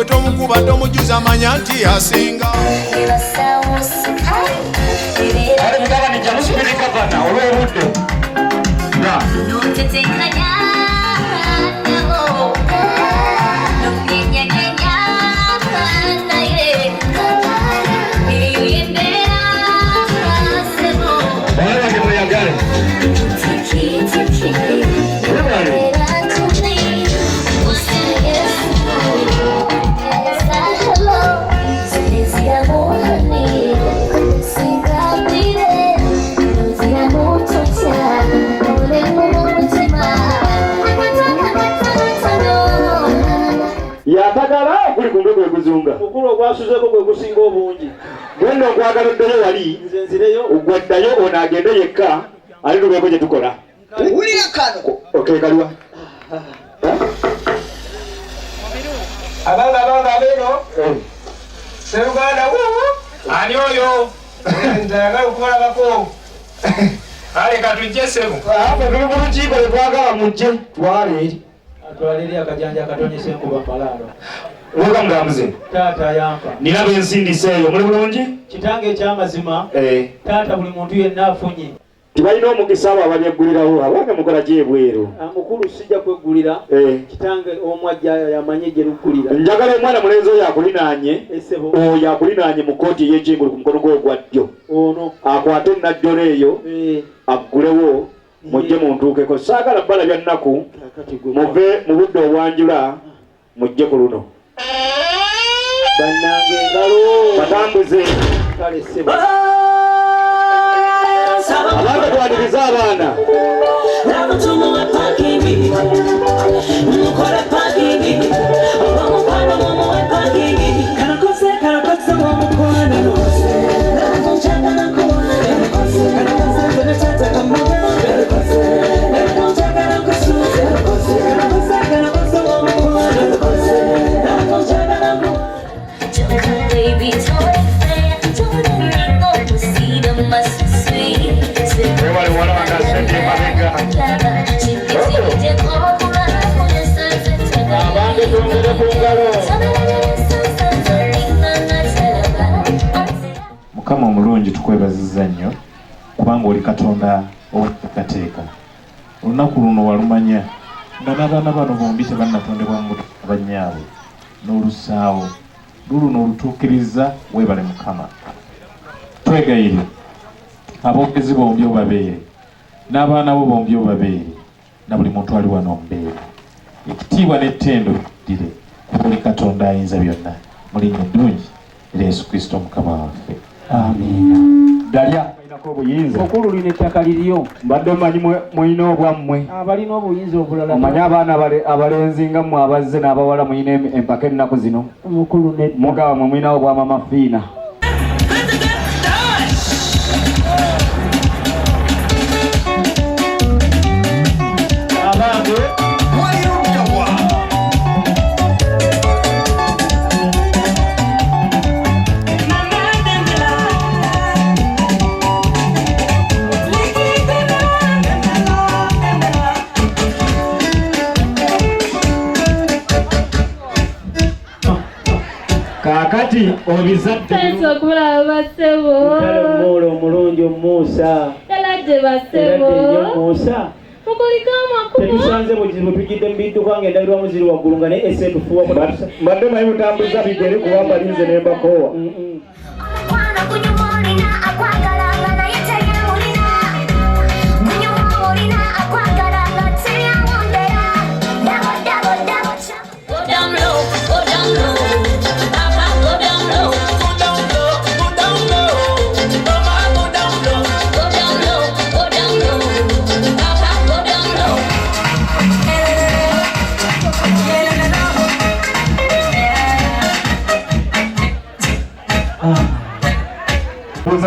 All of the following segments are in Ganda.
tomukuba tomujuza manya nti asinga yatagala kuli kungo kwe kuzunga mukulu gwasuzeko kwe kusinga obungi gwendo okwagala oddeyo wali nze nzireyo ogwaddayo ono agende yekka ali tubeeko gye tukola owulira kano okekaliwa abanga beeno Seruganda ani oyo njagala okukolabako ale katujje sebo apo tuli mu lukiiko lwe twagala mujje twale atwaliri akajanja akatonyesa enkuba malaalo Luka mulamuze taata yampa nina bensindiseeyo muli bulungi kitange ekyamazima taata buli muntu yenna afunye tibalina omukisa abo ababyeggulirawo abange mukola gyebweru mukulu sijja kweggulira kitange omwajja yamanye gye luggulira njagala omwana mulenzi oyo akulinaanye oyo akulinaanye mu kooti ey'ekingulu ku mukono gwe ogwa ddyo ono akwate najjola eyo aggulewo mujje muntuukeko saagala bbala bya nnaku muve mu budde obwanjula mujje ku luno bannange engalo batambuze kale ssebo abantu twaniriza abaana Mukama omulungi tukwebaziza nnyo kubanga oli Katonda ow'enteekateeka. Olunaku luno walumanya nga n'abaana bano bombi tebannatondebwa mu bannyaabwe n'olusaawo luluno olutuukiriza weebale Mukama. Twegayire aboogezi bombi obabeere n'abaana bo bombi obabeere na buli muntu ali wano omubeere. Ekitiibwa n'ettendo ddire kuba oli Katonda ayinza byonna mu linnya eddungi erya Yesu Kristo Mukama waffe. Amiina. Dalya bainako obuyinza mukulu lino ettaka liryo mbadde omanyi muyina obwammwe abalina obuyinza obulala omanyi abaana abalenzi nga mmwe abazze n'abawala muyina empaka ennaku zino mukulu mugaba mwe muyinawo obwamama fiina abange kakati obizadde okulaba basebo omwola omulungi omuusa yaladde basebo omuusa mukuliko amakubo tetusanze bwe tujjidde mu bidduka ng'endabirwamu ziri waggulu nga naye ese tufuwamu mbadde mayi mutambuza bigere kuba mbalinze n'embakoowa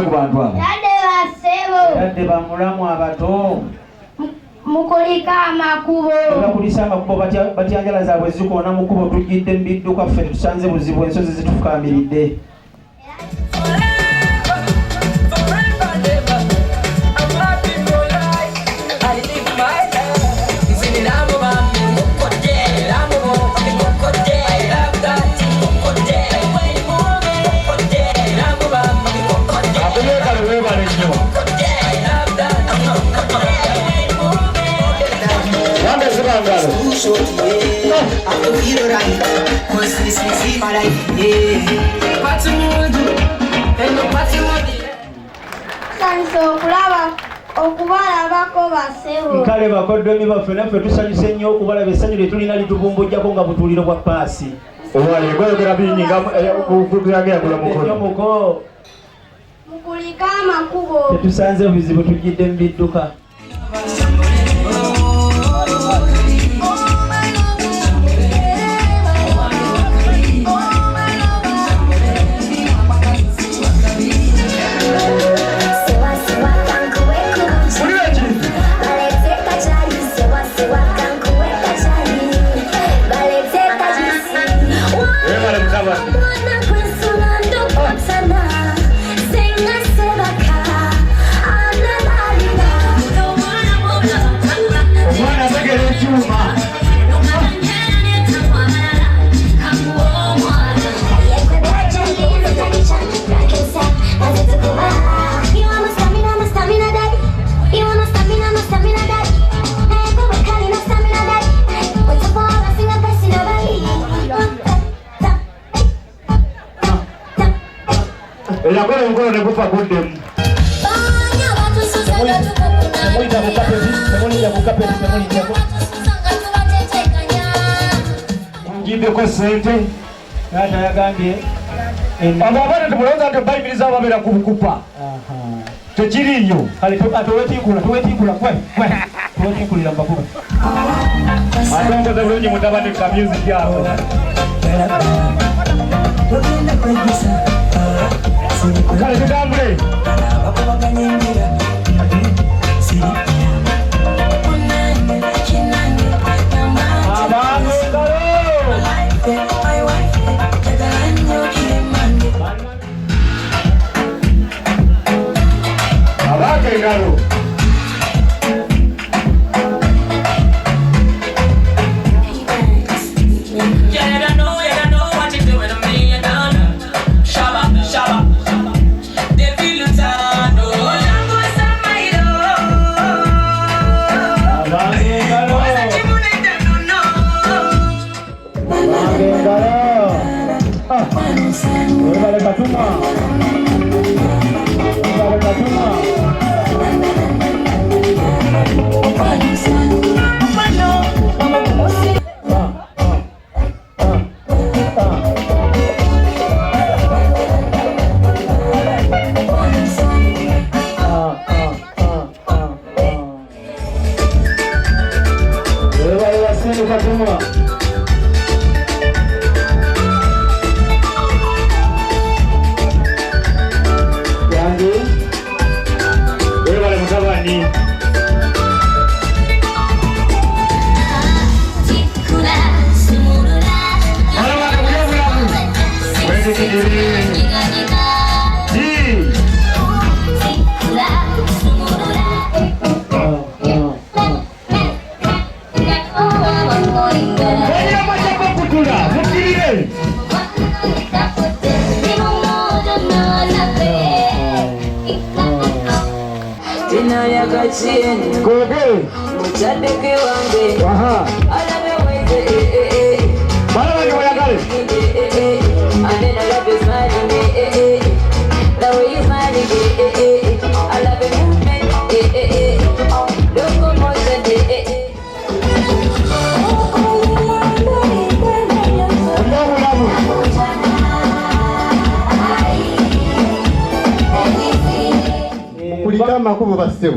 ku bantu abo tadde bamulamu abato mukulika amakubo bakulisa amakubo batyanjala zaabwe zikoona mu kubo tujjidde mu bidduka ffe tusanze buzibu ensozi zitufukaamiridde Bangalo. okubalabako basebo kale bakoddomi baffe naffe tusanyuse nnyo okubalaba essanyu lye tulina litubumbujjako nga butuuliro bwa paasi gwayogera bingi ngabyageyagula mukono mukulika amakubo tetusanze buzibu tujjidde mu bidduka Yakole mkono nekufa kundemu. Ngimbe kwa sente. Kata yagambye. Ababana tumuloza nti bayibiriza ababera kubukupa. Tekiriyo. Kale tuwetikula kwe. Tuwetikulira mbakuba. Atongoza bulungi mutabani ka music yako. Kale tutambule. Abake ngalo.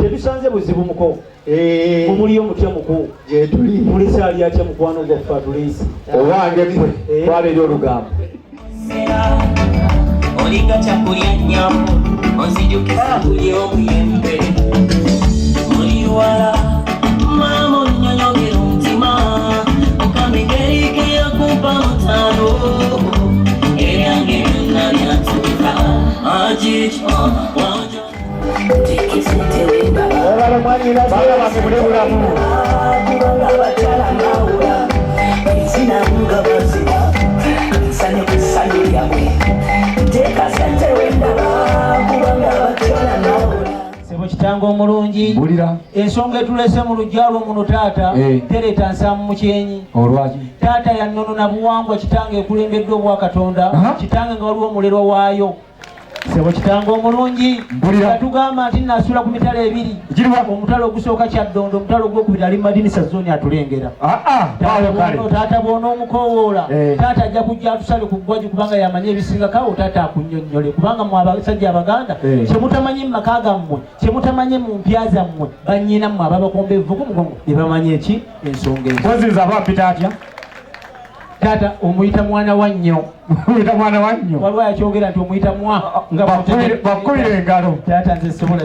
Tetusanze buzibu muko. Mumuli omutya muko. Je tuli. Mulisa ali atya mukwano gwaffe atulisi. Owange mwe. Twale olugamba. Olinga chakulya nyambo. Onzijukiza kulya omuyembe. Oli wala. Mama onyonyogera omutima. Okamengeri yakupa mutano. Eryange byonna byatuuka. Ajit wanja. Bala mwani la bala bakubule bulamu. Kubanga bakyala nawula. Sina mugabazi. Nsanye kusanyu yamwe. Teka sente wendaba kubanga bakyala nawula. Sebo kitango omulungi mulungi ensonga etulese mu lujjalo muno taata tereeta nsaamu mu kyenyi taata yannono na buwangwa kitange ekulembedde obwakatonda kitange nga waliwo omulerwa waayo sebo kitange omulungi atugamba nti nasula ku mitalo ebiri omutalo ogusooka Kyaddondo omutalo ogwokubiri ali Madinisa zoni atulengera taata bwona omukowoola taata ajja kujja atusabe ku ggwagi kubanga yamanye ebisinga kawo taata akunnyonnyole kubanga mwe abasajja abaganda kyemutamanyi mu maka gammwe kyemutamanyi mu mpya zammwe bannyina mmwe ababakomba evuku mugongo ne bamanye eki ensonga ezozinza abampita atya taata omuyita mwana wa nnyo waliwo yakyogera nti omuyita mwa nga bakubire engalo taata nze sobola